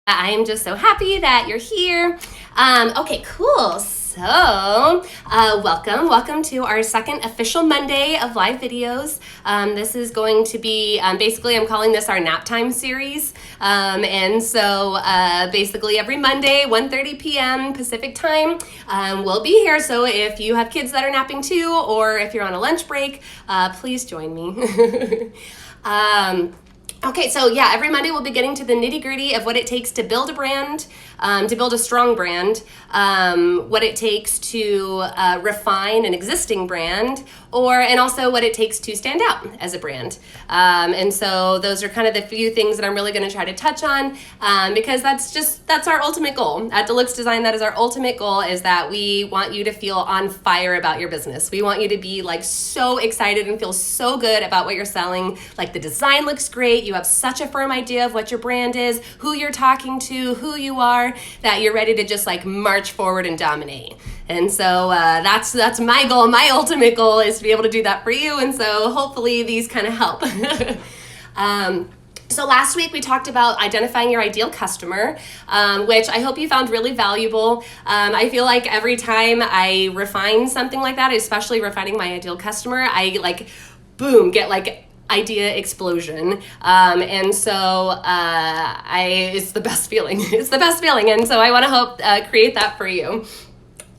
I am just so happy that you're here. Okay, cool. So, welcome to our second official Monday of live videos. This is going to be, basically I'm calling this our nap time series. Basically every Monday, 1:30 p.m. Pacific time, we'll be here. So if you have kids that are napping too, or if you're on a lunch break, please join me. Okay, so yeah, every Monday we'll be getting to the nitty-gritty of what it takes to build a brand, to build a strong brand, what it takes to refine an existing brand, and also what it takes to stand out as a brand. And so those are kind of the few things that I'm really going to try to touch on, because that's our ultimate goal. At Deluxe Design, that is our ultimate goal, is that we want you to feel on fire about your business. We want you to be like so excited and feel so good about what you're selling. Like the design looks great. You have such a firm idea of what your brand is, who you're talking to, who you are, that you're ready to just like march forward and dominate. And so that's my goal. My ultimate goal is to be able to do that for you. And so hopefully these kind of help. So last week we talked about identifying your ideal customer, which I hope you found really valuable. I feel like every time I refine something like that, especially refining my ideal customer, I like, boom, get like idea explosion. It's the best feeling. It's the best feeling. And so I want to create that for you.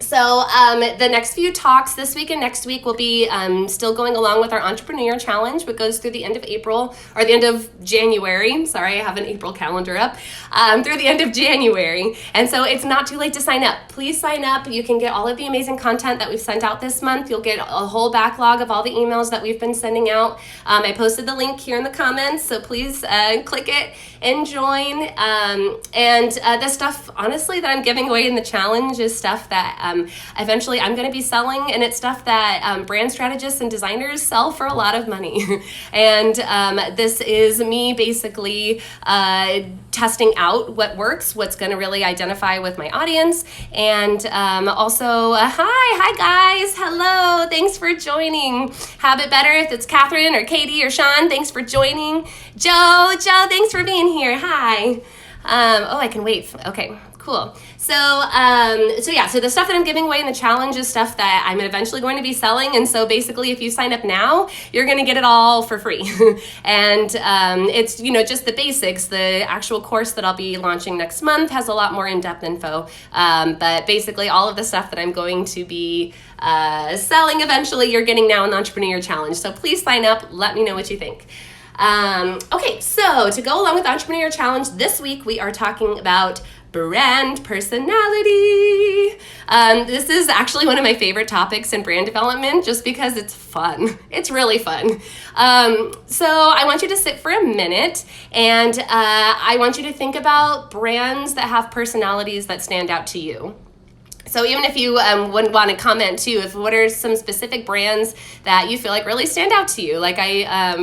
So the next few talks this week and next week will be still going along with our Entrepreneur Challenge, which goes through the end of April, or the end of January. Sorry, I have an April calendar up. Through the end of January. And so it's not too late to sign up. Please sign up. You can get all of the amazing content that we've sent out this month. You'll get a whole backlog of all the emails that we've been sending out. I posted the link here in the comments, so please click it and join. The stuff, honestly, that I'm giving away in the challenge is stuff that eventually I'm going to be selling, and it's stuff that brand strategists and designers sell for a lot of money. And this is me basically testing out what works, what's going to really identify with my audience. And also, hi guys, hello, thanks for joining. Have it better if it's Catherine or Katie or Sean, thanks for joining. Joe, thanks for being here, hi. I can wait, okay. Cool. So the stuff that I'm giving away in the challenge is stuff that I'm eventually going to be selling. And so basically, if you sign up now, you're going to get it all for free. And it's, just the basics. The actual course that I'll be launching next month has a lot more in-depth info. But basically, all of the stuff that I'm going to be selling eventually, you're getting now in the Entrepreneur Challenge. So please sign up. Let me know what you think. Okay, so to go along with the Entrepreneur Challenge, this week we are talking about brand personality. This is actually one of my favorite topics in brand development just because it's fun. It's really fun. So I want you to sit for a minute, and I want you to think about brands that have personalities that stand out to you. So even if you wouldn't want to comment too, what are some specific brands that you feel like really stand out to you? Like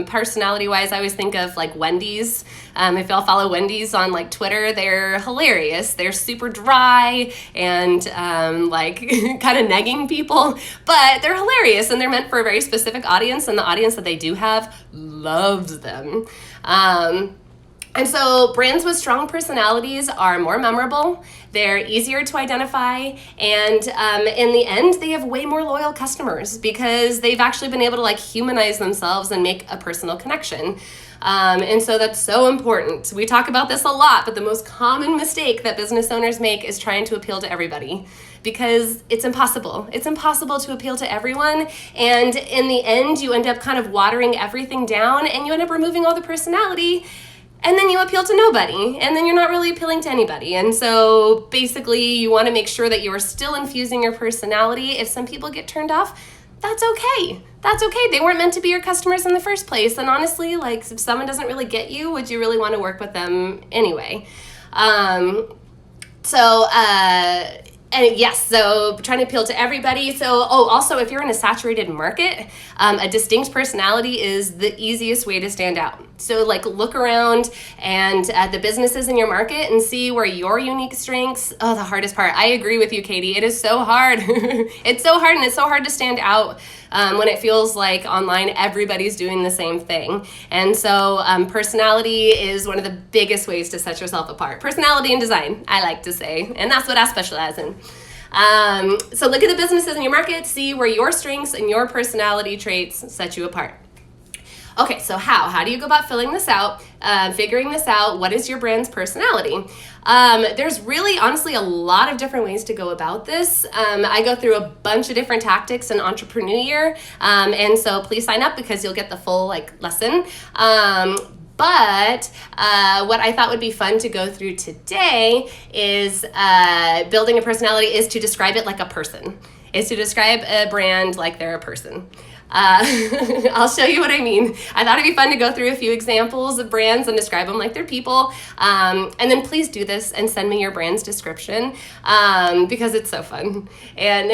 personality-wise, I always think of like Wendy's. If y'all follow Wendy's on like Twitter, they're hilarious. They're super dry and kind of negging people, but they're hilarious and they're meant for a very specific audience, and the audience that they do have loves them. And so brands with strong personalities are more memorable, they're easier to identify, and in the end, they have way more loyal customers because they've actually been able to like humanize themselves and make a personal connection. And so that's so important. We talk about this a lot, but the most common mistake that business owners make is trying to appeal to everybody, because it's impossible. It's impossible to appeal to everyone. And in the end, you end up kind of watering everything down, and you end up removing all the personality. And then you appeal to nobody, and then you're not really appealing to anybody. And so basically you want to make sure that you are still infusing your personality. If some people get turned off, that's okay. That's okay. They weren't meant to be your customers in the first place. And honestly, like if someone doesn't really get you, would you really want to work with them anyway? And yes, so trying to appeal to everybody. So, also, if you're in a saturated market, a distinct personality is the easiest way to stand out. So, like, look around and at the businesses in your market and see where your unique strengths. The hardest part. I agree with you, Katie. It is so hard. It's so hard, and it's so hard to stand out when it feels like online everybody's doing the same thing. And so personality is one of the biggest ways to set yourself apart. Personality and design, I like to say, and that's what I specialize in. So look at the businesses in your market, see where your strengths and your personality traits set you apart. Okay, so how do you go about filling this out, figuring this out? What is your brand's personality? There's really, honestly, a lot of different ways to go about this. I go through a bunch of different tactics in Entrepreneur Year, and so please sign up because you'll get the full lesson. But what I thought would be fun to go through today is building a personality is to describe it like a person, is to describe a brand like they're a person. I'll show you what I mean. I thought it'd be fun to go through a few examples of brands and describe them like they're people. And then please do this and send me your brand's description because it's so fun. And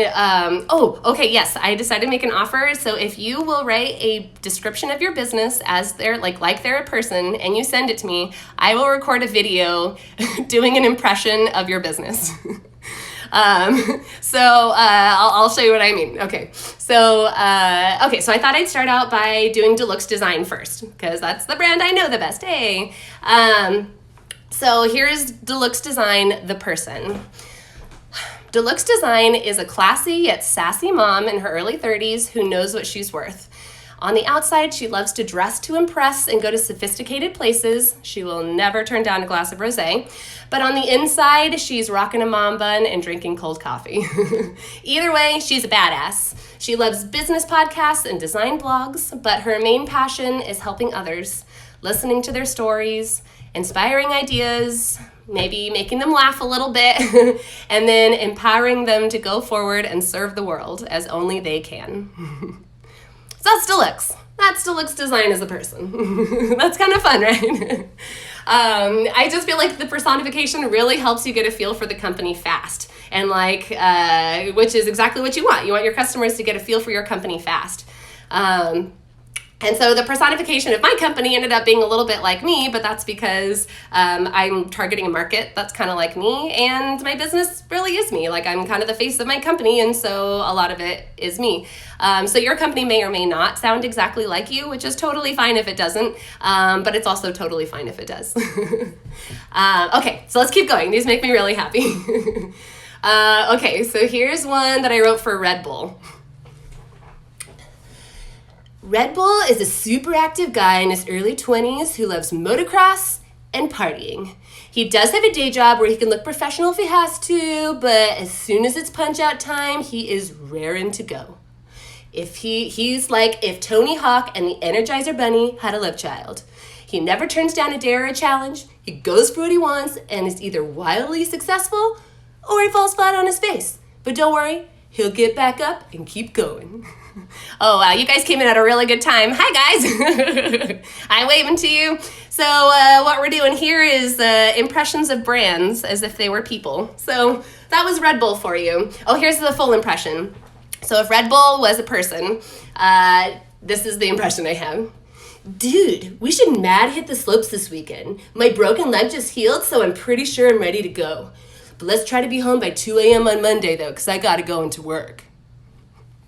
okay, yes, I decided to make an offer. So if you will write a description of your business as they're like they're a person and you send it to me, I will record a video doing an impression of your business. I'll show you what I mean. Okay, so I thought I'd start out by doing 𝗲𝗃𝗲𝗶 Design first, because that's the brand I know the best. Hey, so here's 𝗲𝗃𝗲𝗶 Design, the person. 𝗲𝗃𝗲𝗶 Design is a classy yet sassy mom in her early 30s who knows what she's worth. On the outside, she loves to dress to impress and go to sophisticated places. She will never turn down a glass of rosé. But on the inside, she's rocking a mom bun and drinking cold coffee. Either way, she's a badass. She loves business podcasts and design blogs, but her main passion is helping others, listening to their stories, inspiring ideas, maybe making them laugh a little bit, and then empowering them to go forward and serve the world as only they can. So that's 𝗲𝗃𝗲𝗃. That's 𝗲𝗃𝗲𝗃 Design as a person. That's kind of fun, right? I just feel like the personification really helps you get a feel for the company fast. And which is exactly what you want. You want your customers to get a feel for your company fast. And so the personification of my company ended up being a little bit like me, but that's because I'm targeting a market that's kind of like me, and my business really is me. I'm kind of the face of my company, and so a lot of it is me. So your company may or may not sound exactly like you, which is totally fine if it doesn't, but it's also totally fine if it does. Okay, so let's keep going. These make me really happy. Okay, so here's one that I wrote for Red Bull. Red Bull is a super active guy in his early 20s who loves motocross and partying. He does have a day job where he can look professional if he has to, but as soon as it's punch-out time, he is raring to go. He's like if Tony Hawk and the Energizer Bunny had a love child. He never turns down a dare or a challenge. He goes for what he wants and is either wildly successful or he falls flat on his face. But don't worry, he'll get back up and keep going. Oh, wow, you guys came in at a really good time. Hi, guys. I'm waving to you. So what we're doing here is impressions of brands as if they were people. So that was Red Bull for you. Oh, here's the full impression. So if Red Bull was a person, this is the impression I have. Dude, we should mad hit the slopes this weekend. My broken leg just healed, so I'm pretty sure I'm ready to go. But let's try to be home by 2 a.m. on Monday, though, because I got to go into work.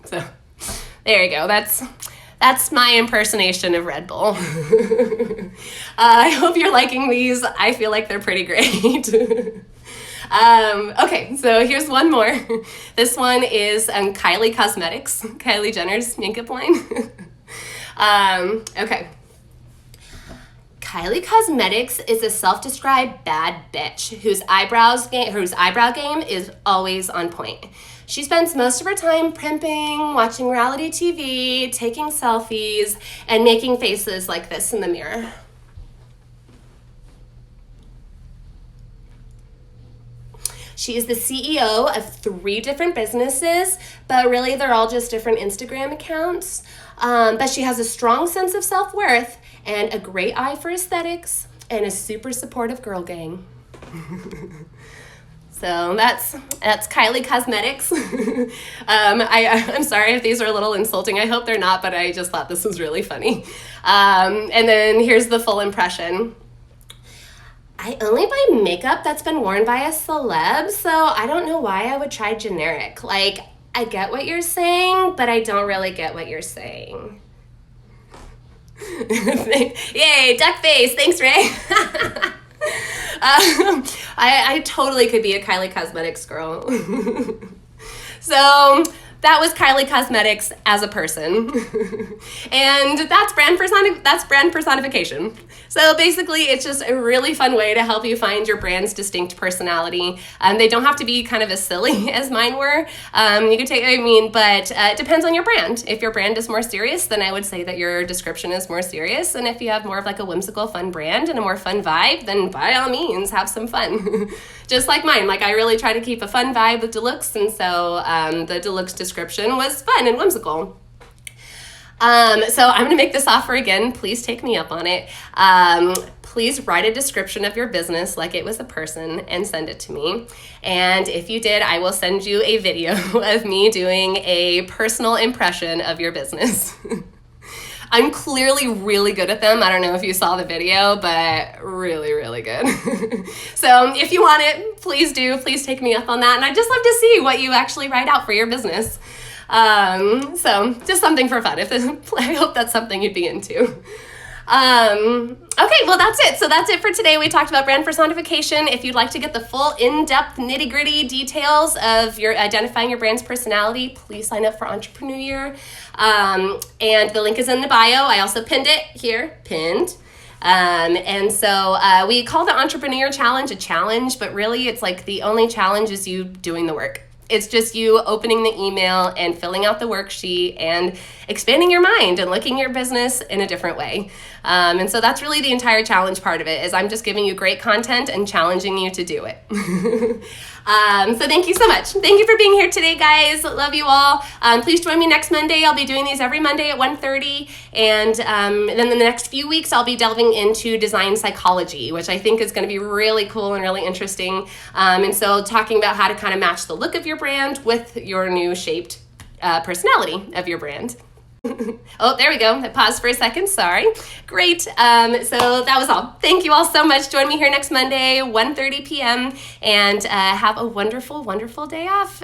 So there you go. That's my impersonation of Red Bull. I hope you're liking these. I feel like they're pretty great. Okay, so here's one more. This one is Kylie Cosmetics, Kylie Jenner's makeup line. Okay. Kylie Cosmetics is a self-described bad bitch whose eyebrow game is always on point. She spends most of her time primping, watching reality TV, taking selfies, and making faces like this in the mirror. She is the CEO of 3 different businesses, but really they're all just different Instagram accounts. But she has a strong sense of self-worth and a great eye for aesthetics and a super supportive girl gang. So that's Kylie Cosmetics. I'm sorry if these are a little insulting. I hope they're not, but I just thought this was really funny. And then here's the full impression. I only buy makeup that's been worn by a celeb, so I don't know why I would try generic. I get what you're saying, but I don't really get what you're saying. Yay, duck face. Thanks, Ray. I totally could be a Kylie Cosmetics girl. So that was Kylie Cosmetics as a person. And that's brand personification. So basically, it's just a really fun way to help you find your brand's distinct personality. They don't have to be kind of as silly as mine were. You could take, but it depends on your brand. If your brand is more serious, then I would say that your description is more serious. And if you have more of like a whimsical, fun brand and a more fun vibe, then by all means, have some fun. Just like mine. Like I really try to keep a fun vibe with Deluxe, and so the Deluxe description was fun and whimsical. So I'm going to make this offer again. Please take me up on it. Please write a description of your business like it was a person and send it to me. And if you did, I will send you a video of me doing a personal impression of your business. I'm clearly really good at them. I don't know if you saw the video, but really, really good. So if you want it, please do. Please take me up on that. And I'd just love to see what you actually write out for your business. So just something for fun. I hope that's something you'd be into. Okay, well, that's it. So that's it for today. We talked about brand personification. If you'd like to get the full in-depth nitty-gritty details of your identifying your brand's personality, please sign up for Entrepreneur Year. And the link is in the bio. I also pinned it here, pinned. And so we call the Entrepreneur Challenge a challenge, but really it's like the only challenge is you doing the work. It's just you opening the email and filling out the worksheet and expanding your mind and looking at your business in a different way. And so that's really the entire challenge part of it, is I'm just giving you great content and challenging you to do it. So thank you so much. Thank you for being here today, guys. Love you all. Please join me next Monday. I'll be doing these every Monday at 1:30. And then in the next few weeks, I'll be delving into design psychology, which I think is going to be really cool and really interesting. And so talking about how to kind of match the look of your brand with your new shaped personality of your brand. Oh, there we go. I paused for a second. Sorry. Great. So that was all. Thank you all so much. Join me here next Monday, 1:30 p.m. And have a wonderful, wonderful day off.